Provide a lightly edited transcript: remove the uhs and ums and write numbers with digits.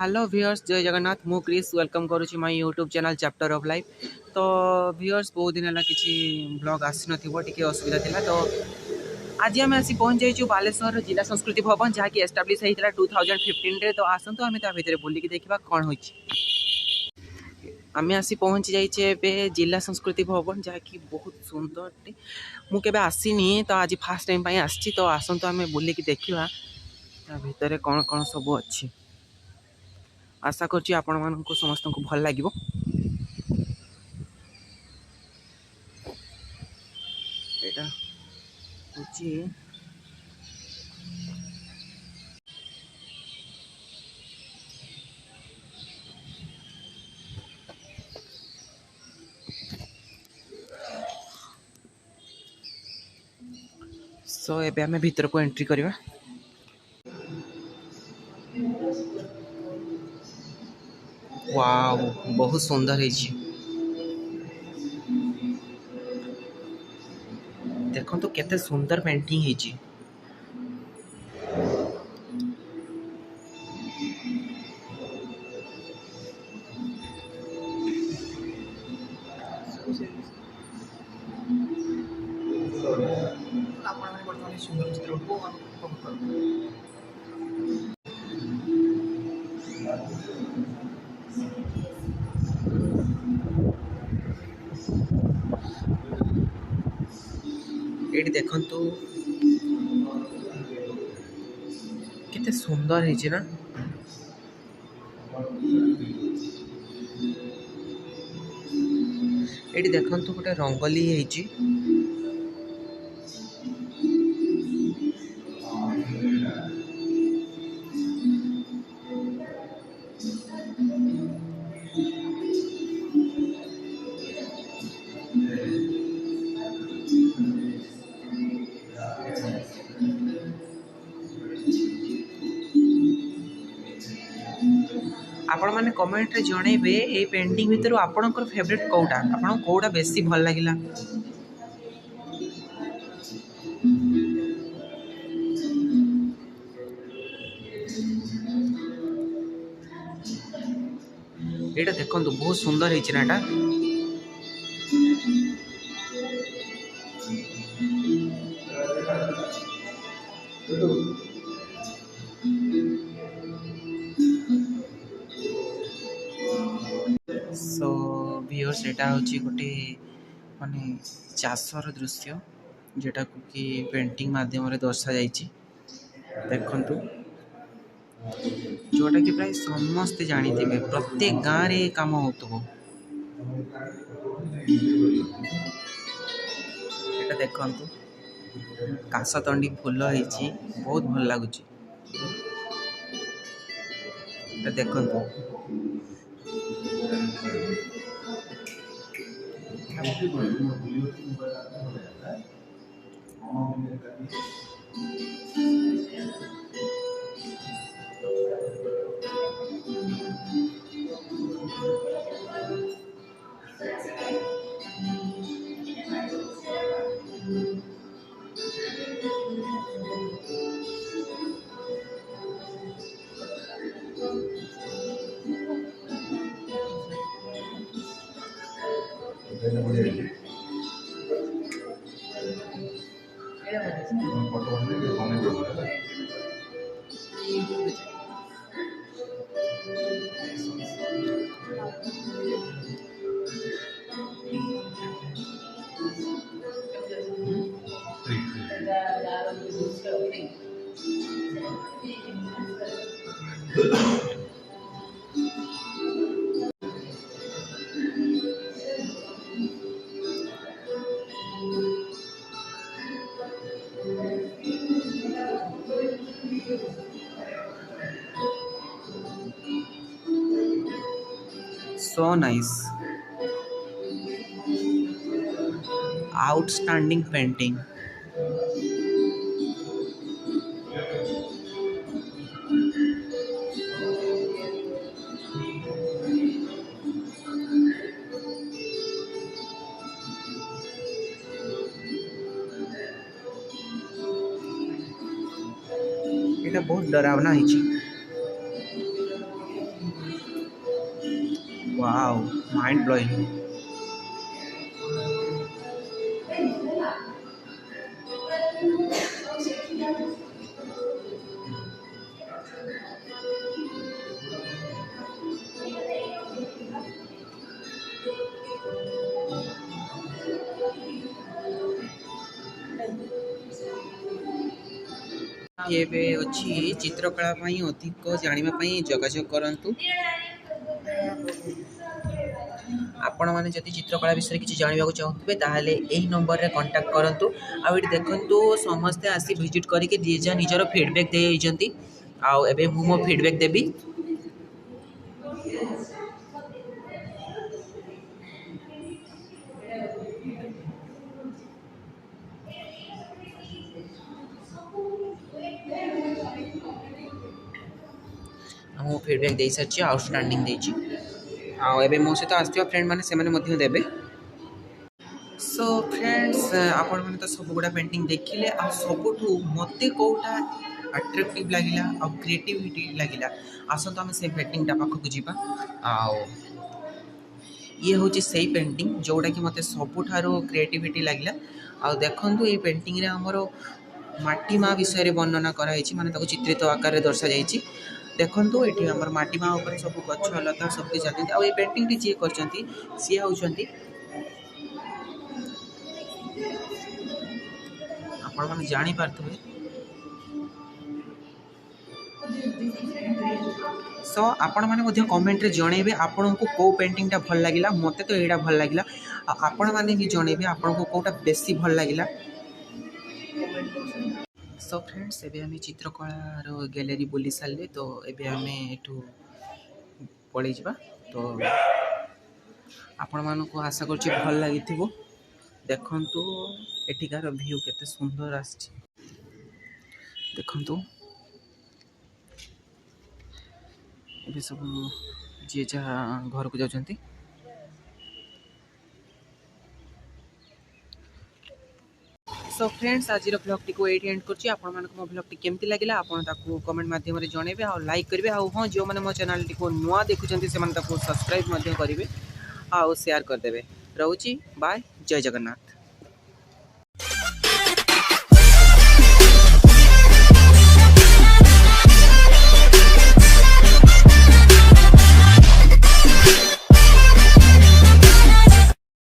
Hello viewers, जय जगन्नाथ। मु Kris welcome करुच्ची my YouTube channel chapter of life. तो व्यूअर्स, बहुत दिन है किसी ब्लॉग आसी टी असुविधा थिला। तो आज आम आसी पहुँच जाइए बालेश्वर जिला संस्कृति भवन जहाँकि एस्टाब्लीश होता 2015 तो आसतु आम भितर बुलिकी देखा कौन हो। आम आसी पहुँची जाइए जिला संस्कृति भवन जहाँकि बहुत सुंदर। मुझे आसनी तो आज फास्ट टाइम आसी। तो आसतु आम बुलिकी देखा भितर कौन कौन सब अच्छी। आशा करछि आपण मानकु समस्त को भल लागिवो। एटा होछि सो एबे हमें भीतर को एंट्री करवा। वाव, बहुत सुंदर है जी। देखो तो केते सुंदर पेंटिंग है जी। एटी देखंतु केते सुंदर है जी ना। एटी देखंतु गोटे रंगोली है जी। आपण माने कमेंट रे जणेबे ए पेंटिंग भितर आपणकर फेवरेट कोउटा, आपण कोउटा बेसी भल लागिला। एटा देखंतु बहुत सुंदर है ना एटा। सो व्यूअर्स, एटा होची गोटे माने चाषर दृश्य जेटा को कि पेंटिंग माध्यम रे दर्शा जाइछि। देखंतु जोटा कि प्राय समस्ते जानिथिबे, प्रत्येक गाँव रे काम होतबो। एटा देखंतु कासतंडी फूल होइछि, बहुत भल लागुछि। एटा देखंतु so nice, outstanding painting। एटा बहुत डरावना है जी। Wow mind blowing. ଏବେ ଅଛି ଚିତ୍ରକଳା ପାଇଁ ଅଧିକ ଜାଣିବା ପାଇଁ ଯୋଗାଯୋଗ କରନ୍ତୁ। ଆପଣମାନେ ଯଦି ଚିତ୍ରକଳା ବିଷୟରେ କିଛି ଜାଣିବାକୁ ଚାହୁଁଥିବେ ତାହେଲେ ଏହି ନମ୍ବରରେ କଣ୍ଟାକ୍ଟ କରନ୍ତୁ। ଆଉ ଏଠି ଦେଖନ୍ତୁ ସମସ୍ତେ ଆସି ଭିଜିଟ୍ କରିକି ଯିଏ ନିଜର ଫିଡ଼ବ୍ୟାକ୍ ଦେଇଯାଇଛନ୍ତି। ଆଉ ଏବେ ମୁଁ ମୋ ଫିଡ଼ବ୍ୟାକ୍ ଦେବି। ମୁଁ ଫିଡ଼ବ୍ୟାକ୍ ଦେଇସାରିଛି, ଆଉଟଷ୍ଟାଣ୍ଡିଂ ଦେଇଛି। ଆଉ ଏବେ ମୋ ସହିତ ଆସିଥିବା ଫ୍ରେଣ୍ଡମାନେ ସେମାନେ ମଧ୍ୟ ଦେବେ। ସୋ ଫ୍ରେଣ୍ଡସ୍, ଆପଣମାନେ ତ ସବୁଗୁଡ଼ା ପେଣ୍ଟିଂ ଦେଖିଲେ। ଆଉ ସବୁଠୁ ମୋତେ କେଉଁଟା ଆଟ୍ରାକ୍ଟିଭ୍ ଲାଗିଲା ଆଉ କ୍ରିଏଟିଭିଟି ଲାଗିଲା, ଆସନ୍ତୁ ଆମେ ସେଇ ପେଣ୍ଟିଂଟା ପାଖକୁ ଯିବା। ଆଉ ଇଏ ହେଉଛି ସେଇ ପେଣ୍ଟିଂ ଯେଉଁଟାକି ମୋତେ ସବୁଠାରୁ କ୍ରିଏଟିଭିଟି ଲାଗିଲା। ଆଉ ଦେଖନ୍ତୁ ଏଇ ପେଣ୍ଟିଂରେ ଆମର ମାଟି ମା ବିଷୟରେ ବର୍ଣ୍ଣନା କରାଯାଇଛି, ମାନେ ତାକୁ ଚିତ୍ରିତ ଆକାରରେ ଦର୍ଶାଯାଇଛି। ଦେଖନ୍ତୁ ଏଠି ଆମର ମାଟି ମା ଉପରେ ସବୁ ଗଛ ଲତା ସବୁ କିଛି ଚାଲିଛନ୍ତି। ଆଉ ଏଇ ପେଣ୍ଟିଂଟି ଯିଏ କରିଛନ୍ତି ସିଏ ହେଉଛନ୍ତି, ଆପଣମାନେ ଜାଣିପାରୁଥିବେ। ସୋ ଆପଣମାନେ ମଧ୍ୟ କମେଣ୍ଟରେ ଜଣାଇବେ ଆପଣଙ୍କୁ କେଉଁ ପେଣ୍ଟିଂଟା ଭଲ ଲାଗିଲା। ମୋତେ ତ ଏଇଟା ଭଲ ଲାଗିଲା। ଆଉ ଆପଣମାନେ ବି ଜଣାଇବେ ଆପଣଙ୍କୁ କେଉଁଟା ବେଶୀ ଭଲ ଲାଗିଲା। ସୋ ଫ୍ରେଣ୍ଡସ୍, ଏବେ ଆମେ ଚିତ୍ରକଳାର ଗ୍ୟାଲେରୀ ବୁଲି ସାରିଲେ, ତ ଏବେ ଆମେ ଏଠୁ ପଳେଇଯିବା। ତ ଆପଣମାନଙ୍କୁ ଆଶା କରୁଛି ଭଲ ଲାଗିଥିବ। ଦେଖନ୍ତୁ ଏଠିକାର ଭିଉ କେତେ ସୁନ୍ଦର ଆସିଛି। ଦେଖନ୍ତୁ ଏବେ ସବୁ ଯିଏ ଯାହା ଘରକୁ ଯାଉଛନ୍ତି। ସୋ ଫ୍ରେଣ୍ଡସ୍, ଆଜିର ବ୍ଲଗ୍ଟିକୁ ଏଇଠି ଏଣ୍ଡ କରୁଛି। ଆପଣମାନଙ୍କୁ ମୋ ବ୍ଲଗ୍ଟି କେମିତି ଲାଗିଲା ଆପଣ ତାକୁ କମେଣ୍ଟ ମାଧ୍ୟମରେ ଜଣାଇବେ ଆଉ ଲାଇକ୍ କରିବେ। ଆଉ ହଁ, ଯେଉଁମାନେ ମୋ ଚ୍ୟାନେଲଟିକୁ ନୂଆ ଦେଖୁଛନ୍ତି ସେମାନେ ତାକୁ ସବସ୍କ୍ରାଇବ୍ ମଧ୍ୟ କରିବେ ଆଉ ସେୟାର କରିଦେବେ। ରହୁଛି, ବାଏ, ଜୟ ଜଗନ୍ନାଥ।